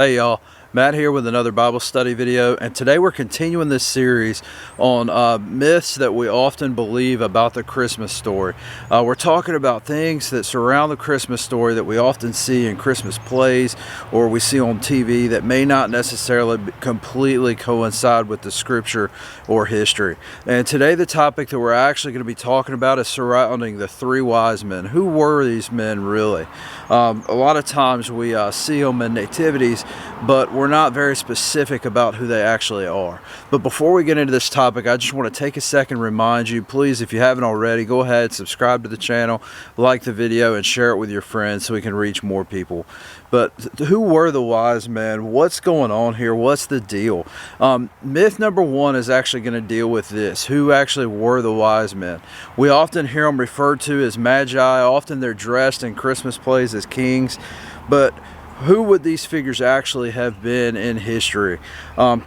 Hey y'all, Matt here with another Bible study video, and today we're continuing this series on myths that we often believe about the Christmas story. We're talking about things that surround the Christmas story that we often see in Christmas plays or we see on TV that may not necessarily completely coincide with the scripture or history. And today the topic that we're actually going to be talking about is surrounding the three wise men. Who were these men really? A lot of times we see them in nativities, but we're not very specific about who they actually are. But before we get into this topic, I just want to take a second and remind you, please, if you haven't already, go ahead, subscribe to the channel, like the video, and share it with your friends so we can reach more people. But who were the wise men? What's going on here? What's the deal? Myth number one is actually going to deal with this. Who actually were the wise men? We often hear them referred to as Magi. Often they're dressed in Christmas plays as kings. But who would these figures actually have been in history?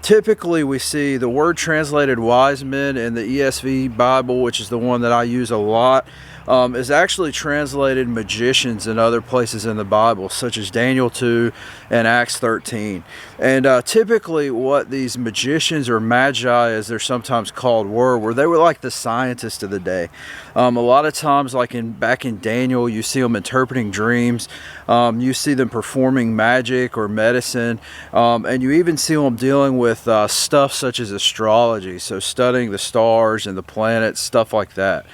Typically we see the word translated wise men in the ESV Bible, which is the one that I use a lot, is actually translated magicians in other places in the Bible, such as Daniel 2 and Acts 13. And typically what these magicians, or Magi as they're sometimes called, were they were like the scientists of the day. A lot of times, like back in Daniel, you see them interpreting dreams, you see them performing magic or medicine, and you even see them dealing with stuff such as astrology, so studying the stars and the planets, stuff like that,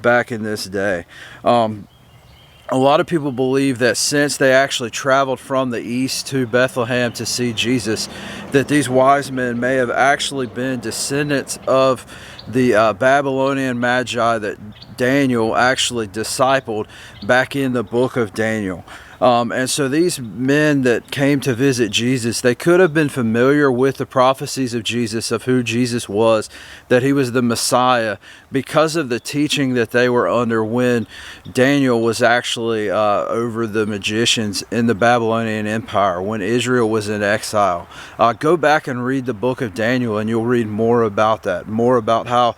back in this day. A lot of people believe that since they actually traveled from the east to Bethlehem to see Jesus, that these wise men may have actually been descendants of the Babylonian Magi that Daniel actually discipled back in the book of Daniel. And so these men that came to visit Jesus, they could have been familiar with the prophecies of Jesus, of who Jesus was, that he was the Messiah, because of the teaching that they were under when Daniel was actually over the magicians in the Babylonian Empire, when Israel was in exile. Go back and read the book of Daniel and you'll read more about that, more about how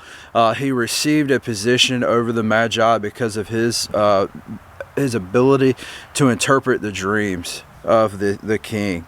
he received a position over the Magi because of his ability to interpret the dreams of the king.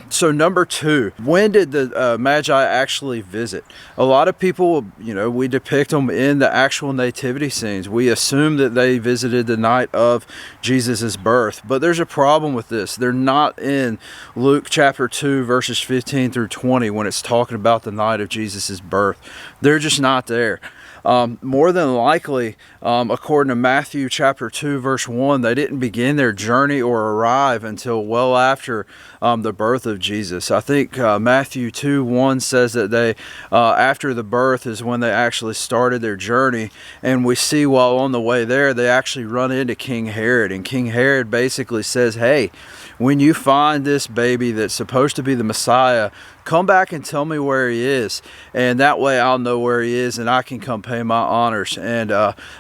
So number two, when did the Magi actually visit? A lot of people, we depict them in the actual nativity scenes. We assume that they visited the night of Jesus's birth, but there's a problem with this. They're not in Luke chapter 2 verses 15 through 20 when it's talking about the night of Jesus's birth. They're just not there. More than likely, according to Matthew chapter 2 verse 1, they didn't begin their journey or arrive until well after the birth of Jesus. I think Matthew 2:1 says that they, after the birth is when they actually started their journey, and we see while on the way there, they actually run into King Herod, and King Herod basically says, hey, when you find this baby that's supposed to be the Messiah, come back and tell me where he is, and that way I'll know where he is and I can come pay my honors. And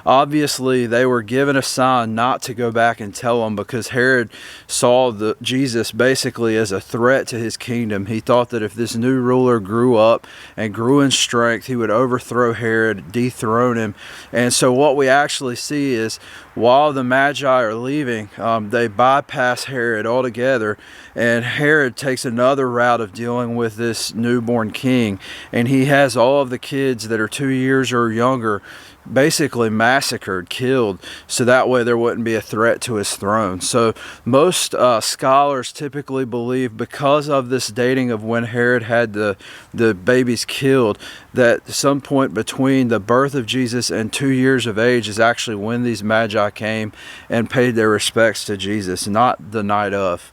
obviously they were given a sign not to go back and tell him, because Herod saw Jesus basically as a threat to his kingdom. He thought that if this new ruler grew up and grew in strength, he would overthrow Herod, dethrone him. And so what we actually see is, while the Magi are leaving, they bypass Herod altogether, and Herod takes another route of dealing with this newborn king, and he has all of the kids that are 2 years or younger basically massacred, killed, so that way there wouldn't be a threat to his throne. So most scholars typically believe, because of this dating of when Herod had the babies killed, that some point between the birth of Jesus and 2 years of age is actually when these Magi came and paid their respects to Jesus, not the night of.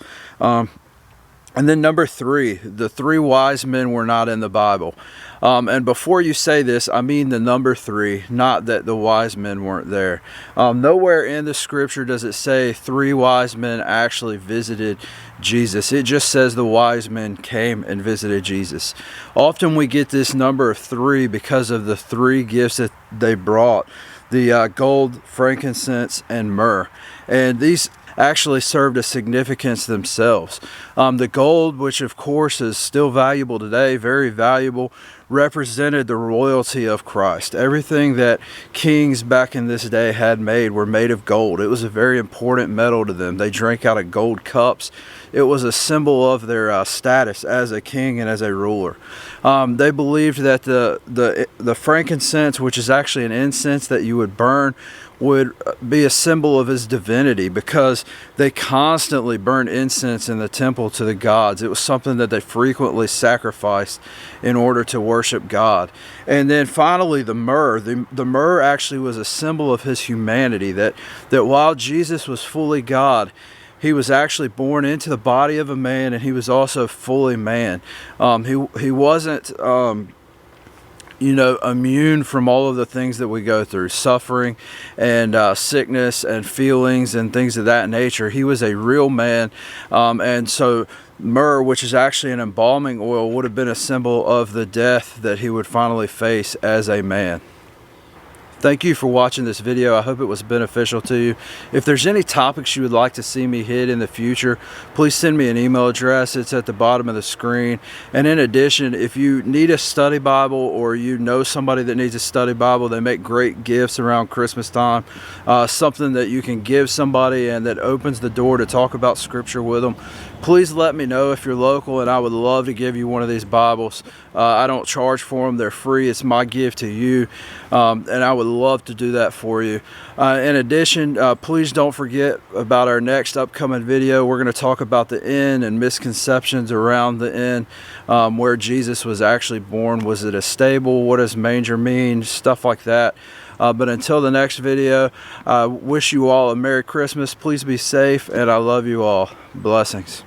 And then number three, the three wise men were not in the Bible. And before you say this, I mean the number three, not that the wise men weren't there. Nowhere in the scripture does it say three wise men actually visited Jesus. It just says the wise men came and visited Jesus. Often we get this number of three because of the three gifts that they brought: the gold, frankincense, and myrrh. And these actually served a significance themselves. The gold, which of course is still valuable today, very valuable, represented the royalty of Christ. Everything that kings back in this day had made were made of gold. It was a very important metal to them. They drank out of gold cups. It was a symbol of their status as a king and as a ruler. They believed that the frankincense, which is actually an incense that you would burn, would be a symbol of his divinity, because they constantly burned incense in the temple to the gods. It was something that they frequently sacrificed in order to worship God. And then finally the myrrh. The myrrh actually was a symbol of his humanity, that while Jesus was fully God, he was actually born into the body of a man, and he was also fully man. He wasn't immune from all of the things that we go through, suffering and sickness and feelings and things of that nature. He was a real man, and so myrrh, which is actually an embalming oil, would have been a symbol of the death that he would finally face as a man. Thank you for watching this video. I hope it was beneficial to you. If there's any topics you would like to see me hit in the future, please send me an email address. It's at the bottom of the screen. And in addition, if you need a study Bible, or you know somebody that needs a study Bible, they make great gifts around Christmas time. Something that you can give somebody and that opens the door to talk about Scripture with them. Please let me know if you're local, and I would love to give you one of these Bibles. I don't charge for them. They're free. It's my gift to you, and I would love to do that for you. In addition, please don't forget about our next upcoming video. We're going to talk about the inn and misconceptions around the inn, where Jesus was actually born. Was it a stable? What does manger mean? Stuff like that. But until the next video, I wish you all a Merry Christmas. Please be safe, and I love you all. Blessings.